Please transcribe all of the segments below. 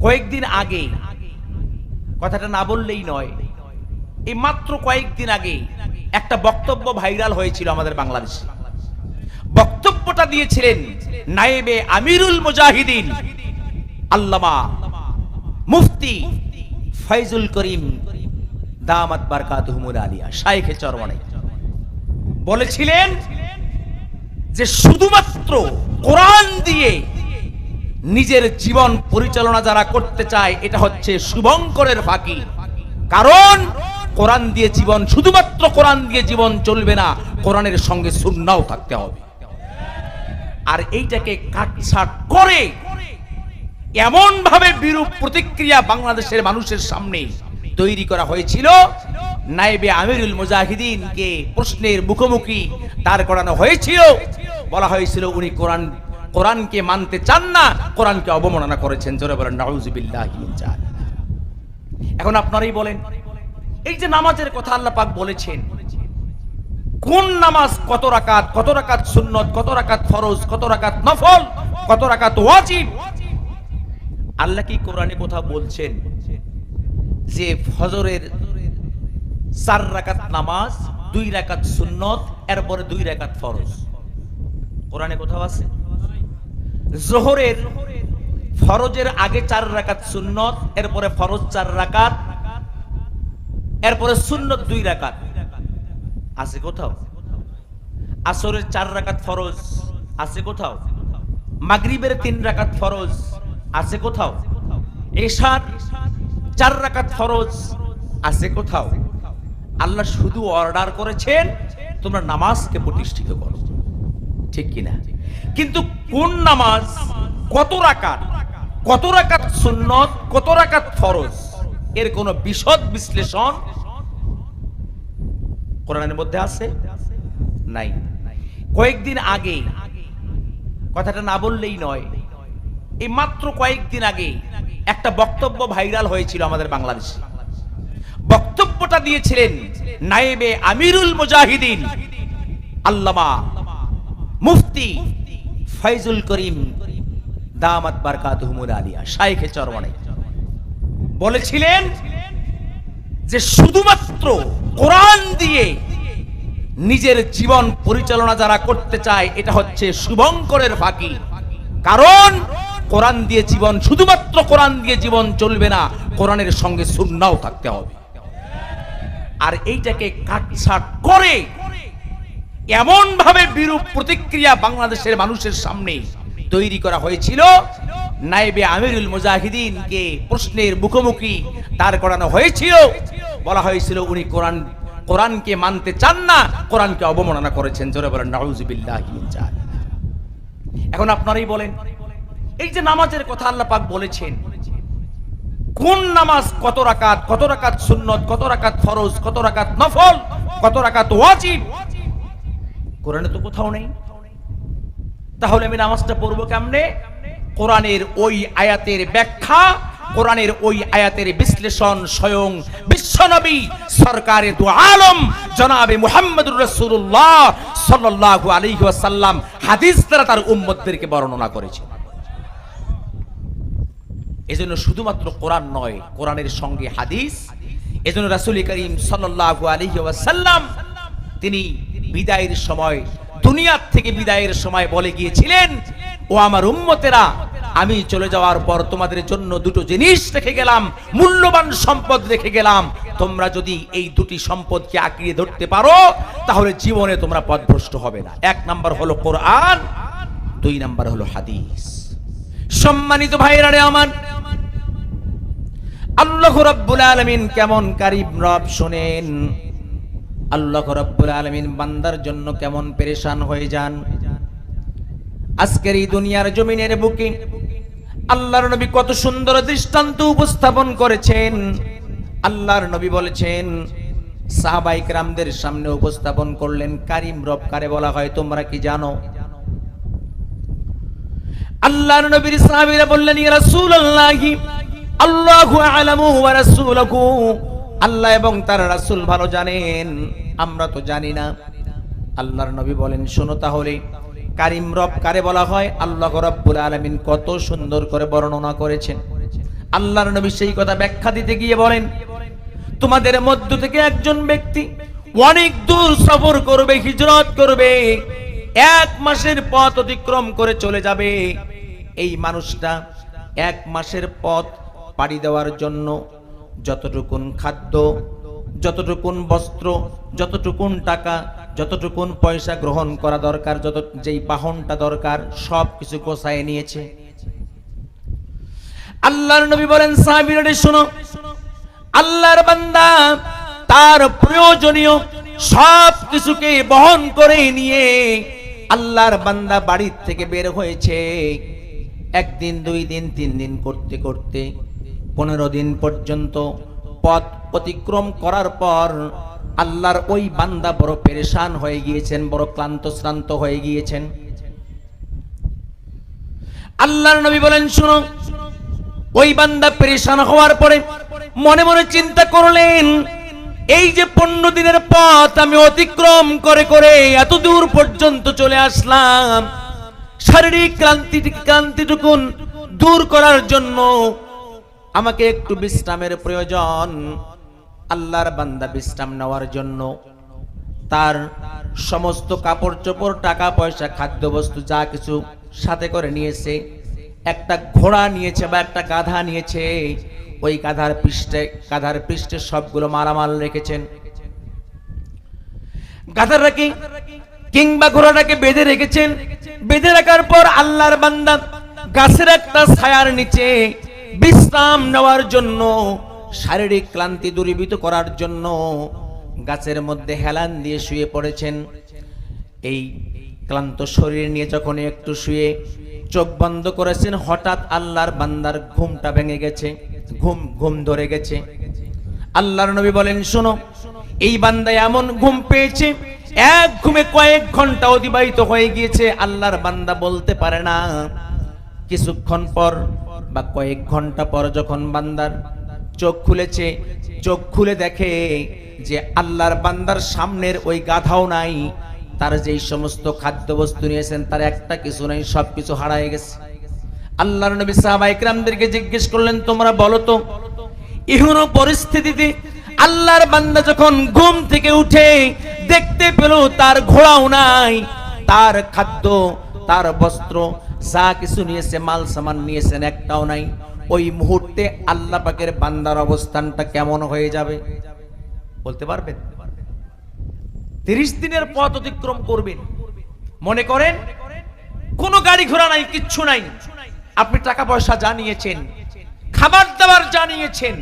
কয়েকদিন আগে, কথাটা না বললেই নয়, এই মাত্র কয়েকদিন আগে একটা বক্তব্য ভাইরাল হয়েছিল আমাদের বাংলাদেশে। বক্তব্যটা দিয়েছিলেন নায়েবে আমিরুল মুজাহিদিন আল্লামা মুফতি ফয়জুল করিম দামাত বারকাতুহুমুল আলিয়া শাইখে চরমনাই। বলেছিলেন যে শুধুমাত্র কোরআন দিয়ে নিজের জীবন পরিচালনা যারা করতে চায় এটা হচ্ছে শুভঙ্করের ফাঁকি। কারণ কোরআন দিয়ে জীবন, শুধুমাত্র কোরআন দিয়ে জীবন চলবে না, কোরআনের সঙ্গে সুন্নাহও থাকতে হবে। আর এইটাকে কাটছাট করে এমন ভাবে বিরূপ প্রতিক্রিয়া বাংলাদেশের মানুষের সামনে তৈরি করা হয়েছিল, নায়েবে আমিরুল মুজাহিদিনকে প্রশ্নের মুখোমুখি দাঁড় করানো হয়েছিল। বলা হয়েছিল উনি কোরআনকে মানতে চান না, কোরআনকে অবমাননা করেছেন। জোরে বলেন নাউযুবিল্লাহি মিন যালিক। এখন আপনারাই বলেন, এই যে নামাজের কথা আল্লাহ পাক বলেছেন, কোন নামাজ কত রাকাত, কত রাকাত সুন্নত, কত রাকাত ফরজ, কত রাকাত নফল, কত রাকাত ওয়াজিব, আল্লাহ কি কোরআনে কোথাও বলছেন যে ফজরের 4 রাকাত নামাজ, 2 রাকাত সুন্নত, এরপরে 2 রাকাত ফরজ? কোরআনে কোথাও আছে? যোহরের ফরজের আগে 4 রাকাত সুন্নত, এরপরে ফরজ 4 রাকাত, এরপরে সুন্নত 2 রাকাত, আছে কোথাও? আসরের 4 রাকাত ফরজ আছে কোথাও? মাগরিবের 3 রাকাত ফরজ আছে কোথাও? এশার 4 রাকাত ফরজ আছে কোথাও? আল্লাহ শুধু অর্ডার করেছেন তোমরা নামাজকে প্রতিষ্ঠিত করো, ঠিক কিনা? কিন্তু কোন নামাজ কত রাকাত, কত রাকাত সুন্নত, কত রাকাত ফরজ, এর কোন বিশদ বিশ্লেষণ কোরআনের মধ্যে আছে? নাই। কয়েকদিন আগে, কথাটা না বললেই নয়, এই মাত্র কয়েকদিন আগে একটা বক্তব্য ভাইরাল হয়েছিল আমাদের বাংলাদেশে। বক্তব্যটা দিয়েছিলেন নায়েবে আমিরুল মুজাহিদিন আল্লামা মুফতি ফয়জুল করিম দামাত বারকাতুহুমুল আলিয়া শাইখে চরমনাই। বলেছিলেন যে শুধুমাত্র কোরআন দিয়ে নিজের জীবন পরিচালনা যারা করতে চায় এটা হচ্ছে শুভঙ্করের ফাঁকি। কারণ কোরআন দিয়ে জীবন, শুধুমাত্র কোরআন দিয়ে জীবন চলবে না, কোরআনের সঙ্গে সুন্নাহও থাকতে হবে। আর এইটাকে কাটছাট করে এমন ভাবে বিরূপ প্রতিক্রিয়া বাংলাদেশের মানুষের সামনে তৈরি করা হয়েছিল, নায়েবে আমিরুল মুজাহিদিনকে প্রশ্নের মুখোমুখি দাঁড় করানো হয়েছিল। বলা হয়েছিল উনি কোরআনকে মানতে চান না, কোরআনকে অবমাননা করেছেন। জোরে বলেন নাউযুবিল্লাহি মিন যালিক। এখন আপনারাই বলেন, এই যে নামাজের কথা আল্লাহ পাক বলেছেন, কোন নামাজ কত রাকাত, কত রাকাত সুন্নত, কত রাকাত ফরজ, কত রাকাত নফল, কত রাকাত ওয়াজিব, কোরআনে তো কোথাও নেই। তাহলে আমি নামাজটা পড়বো কেমনে? কোরআনের ওই আয়াতের ব্যাখ্যা, কোরআনের ওই আয়াতের বিশ্লেষণ স্বয়ং বিশ্বনবী সরকারে দু আলম জনাবে মুহাম্মদুর রাসূলুল্লাহ সাল্লাল্লাহু আলাইহি ওয়াসাল্লাম হাদিস দ্বারা তার উম্মতদেরকে বর্ণনা করেছেন। এজন্য শুধুমাত্র কোরআন নয়, কোরআনের সঙ্গে হাদিস। এজন্য রাসূল করিম সাল্লাল্লাহু আলাইহি ওয়াসাল্লাম তিনি বিদায়ের সময়, দুনিয়া থেকে বিদায়ের সময় বলে গিয়েছিলেন, ও আমার উম্মতেরা, আমি চলে যাওয়ার পর তোমাদের জন্য দুটো জিনিস রেখে গেলাম, মূল্যবান সম্পদ রেখে গেলাম। তোমরা যদি এই দুটি সম্পদকে আঁকড়িয়ে ধরতে পারো তাহলে জীবনে তোমরা পথভ্রষ্ট হবে না। 1 নাম্বার হলো কোরআন, 2 নাম্বার হলো হাদিস। সম্মানিত ভাইরা রে আমার, আল্লাহ রাব্বুল আলামিন কেমন কারীম রব শুনেন। আল্লাহ রাব্বুল আলামিন বান্দার জন্য কেমন পেরেশান হয়ে যান। আজকের এই দুনিয়ার জমিনের বুকে আল্লাহর নবী কত সুন্দর দৃষ্টান্ত উপস্থাপন করেছেন। আল্লাহর নবী বলেছেন, সাহাবায়ে কেরামদের সামনে উপস্থাপন করলেন, কারীম রব কারে বলা হয় তোমরা কি জানো? আল্লাহর নবীর সাহাবীরা বললেন, ইয়া রাসূলুল্লাহ, আল্লাহু আ'লামু ওয়া রাসূলুহু, আল্লাহ এবং তার রাসূল ভালো জানেন, আমরা তো জানি না। আল্লাহর নবী বলেন, শোনো তাহলে কারীম রব কারে বলা হয়। আল্লাহ রাব্বুল আলামিন কত সুন্দর করে বর্ণনা করেছেন। আল্লাহর নবী সেই কথা ব্যাখ্যা দিতে গিয়ে বলেন, তোমাদের মধ্য থেকে একজন ব্যক্তি অনেক দূর সফর করবে, হিজরত করবে, 1 মাসের পথ অতিক্রম করে চলে যাবে। এই মানুষটা 1 মাসের পথ পাড়ি দেওয়ার জন্য যতটুকুন খাদ্য, যতটুকুন বস্ত্র, যতটুকুন টাকা, যতটুকুন পয়সা গ্রহণ করা দরকার, যেই বাহনটা দরকার সব কিছু গোছায় নিয়েছে। আল্লাহর নবী বলেন, সাহাবীরা শোনো, আল্লাহর বান্দা তার প্রয়োজনীয় সব কিছুকে বহন করে নিয়ে আল্লাহর বান্দা বাড়ির থেকে বের হয়েছে। 1 দিন 2 দিন 3 দিন করতে করতে 15 দিন পর্যন্ত পথ অতিক্রম করার পর আল্লাহর ওই বান্দা বড় পেরেশান হয়ে গিয়েছেন, বড় ক্লান্ত শ্রান্ত হয়ে গিয়েছেন। আল্লাহর নবী বলেন, শুনো, ওই বান্দা পেরেশান হওয়ার পরে মনে মনে চিন্তা করলেন, এই যে 15 দিনের পথ আমি অতিক্রম করে করে এত দূর পর্যন্ত চলে আসলাম, শারীরিক ক্লান্তিটুকুন দূর করার জন্য আমাকে একটু বিশ্রামের প্রয়োজন। আল্লাহর বান্দা বিশ্রাম নেওয়ার জন্য তার সমস্ত কাপড় চোপড়, টাকা পয়সা, খাদ্যবস্তু যা কিছু সাথে করে নিয়েছে, একটা ঘোড়া নিয়েছে বা একটা গাধা নিয়েছে। ওই গাধার পৃষ্ঠে সবগুলো মালামাল রেখেছেন। গাধাটাকে কিংবা ঘোড়াটাকে বেঁধে রেখেছেন। বেঁধে রাখার পর আল্লাহর বান্দা গাছের একটা ছায়ার নিচে বিশ্রাম নেওয়ার জন্য, শারীরিক ক্লান্তি দূরীভূত করার জন্য গাছের মধ্যে হেলান দিয়ে শুয়ে পড়েছেন। এই ক্লান্ত শরীর নিয়ে যখন একটু শুয়ে চোখ বন্ধ করেছেন, হঠাৎ আল্লাহর বান্দার ঘুমটা ভেঙে গেছে, ঘুম ধরে গেছে। আল্লাহর নবী বলেন, শোনো, এই বান্দা এমন ঘুম পেয়েছে, এক ঘুমে কয়েক ঘন্টা অতিবাহিত হয়ে গিয়েছে। আল্লাহর বান্দা বলতে পারে না। কিছুক্ষণ পর বা কয়েক ঘন্টা পর যখন বান্দার চোখ খুলেছে, চোখ খুলে দেখে যে আল্লাহর বান্দার সামনের ওই গাধাও নাই, তার যেই সমস্ত খাদ্যবস্তু নিয়েছেন তার একটা কিছু নাই, সবকিছু হারায় গেছে। আল্লাহর নবী সাহাবায়ে কেরামদেরকে জিজ্ঞেস করলেন, তোমরা বলো তো, এমন পরিস্থিতিতে আল্লাহর বান্দা যখন ঘুম থেকে উঠে দেখতে পেল তার ঘোড়াও নাই, তার খাদ্য, তার বস্ত্র যা কিছু নিয়েছে, মাল সামান নিয়েছেন, একটাও নাই, ওই মুহূর্তে আল্লাহ পাকের বান্দার অবস্থানটা কেমন হয়ে যাবে বলতে পারবেন? 30 দিনের পথ অতিক্রম করবেন, মনে করেন কোনো গাড়ি ঘোড়া নাই, কিচ্ছু নাই, আপনি টাকা পয়সা যা নিয়েছেন, খাবার দাবার যা নিয়েছেন,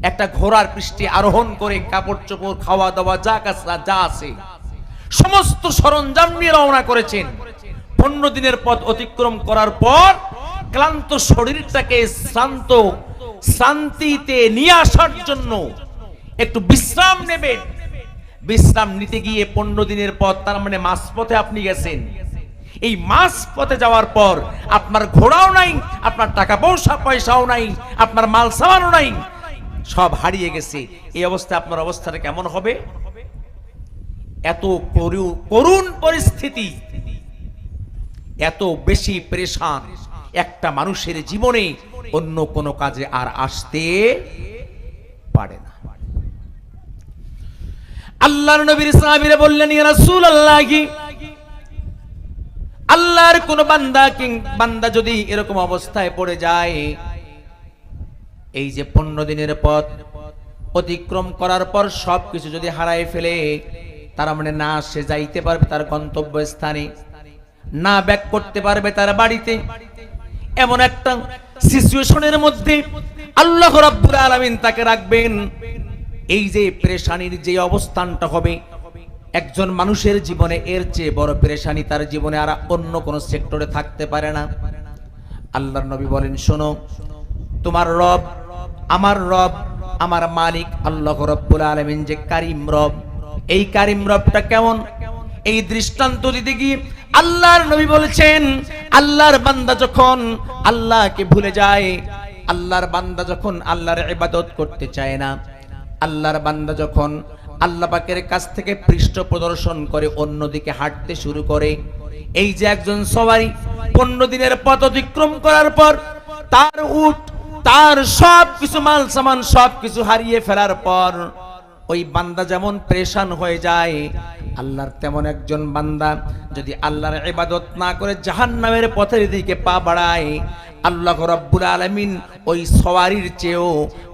একটা ঘোড়ার পৃষ্ঠে আরোহণ করে কাপড় চোপড়, খাওয়া দাওয়া যা আছে সমস্ত সরঞ্জাম নিয়ে রওনা করেছেন। 15 দিনের পথ অতিক্রম করার পর ক্লান্ত শরীরটাকে শান্তিতে নিয়ে আসার জন্য একটু বিশ্রাম নেবেন। বিশ্রাম নিতে গিয়ে 15 দিনের পথ, তার মানে মাঝপথে আপনি গেছেন। এই মাঝপথে যাওয়ার পর আপনার ঘোড়াও নাই, আপনার টাকা পয়সাও নাই, আপনার মাল সামানও নাই, সব হারিয়ে গেছে। এই অবস্থায় আপনার অবস্থাটা কেমন হবে? এত করুণ পরিস্থিতি, এত বেশি পেরেশান একটা মানুষের জীবনে অন্য কোনো কাজে আর আসতে পারে না। আল্লাহর নবীর সাহাবীরা বললেন, ইয়া রাসূলুল্লাহ, আল্লাহর কোন বান্দা যদি এরকম অবস্থায় পড়ে যায়, এই যে 15 দিনের পথ অতিক্রম করার পর সবকিছু যদি হারায় ফেলে, তার মানে না সে যাইতে পারবে তার গন্তব্য স্থানে, না ব্যাক করতে পারবে তার বাড়িতে, এমন একটা সিচুয়েশনের মধ্যে আল্লাহ রাব্বুল আলামিন তাকে রাখবেন। এই যে পেরেশানির যে অবস্থানটা হবে একজন মানুষের জীবনে, এর চেয়ে বড় পেরেশানি তার জীবনে আর অন্য কোন সেক্টরে থাকতে পারে না। আল্লাহর নবী বলেন, শোনো, তোমার রব, আমার মালিক আল্লাহ রাব্বুল আলামিন যে কারীম রব, এই কারীম রবটা কেমন, এই দৃষ্টান্ত দিতে গিয়ে আল্লাহর নবী বলেছেন, আল্লাহর বান্দা যখন আল্লাহকে ভুলে যায়, আল্লাহর বান্দা যখন আল্লাহর ইবাদত করতে চায় না, আল্লাহর বান্দা যখন আল্লাহ পাকের কাছ থেকে পৃষ্ঠ প্রদর্শন করে অন্যদিকে হাঁটতে শুরু করে, এই যে একজন সওয়ারি 15 দিনের পথ অতিক্রম করার পর তার উট তার সব কিছু মাল সামান সব কিছু হারিয়ে ফেলার পর ওই বান্দা যেমন পেরেশান হয়ে যায়, আল্লাহর তেমন একজন বান্দা যদি আল্লাহর ইবাদত না করে জাহান্নামের পথের দিকে পা বাড়ায়, আল্লাহ রাব্বুল আলামিন ওই সওয়ারির চেয়েও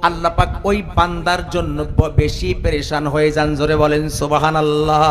আল্লাহ পাক ওই বান্দার জন্য বেশি পেরেশান হয়ে যান। জোরে বলেন সুবহানাল্লাহ।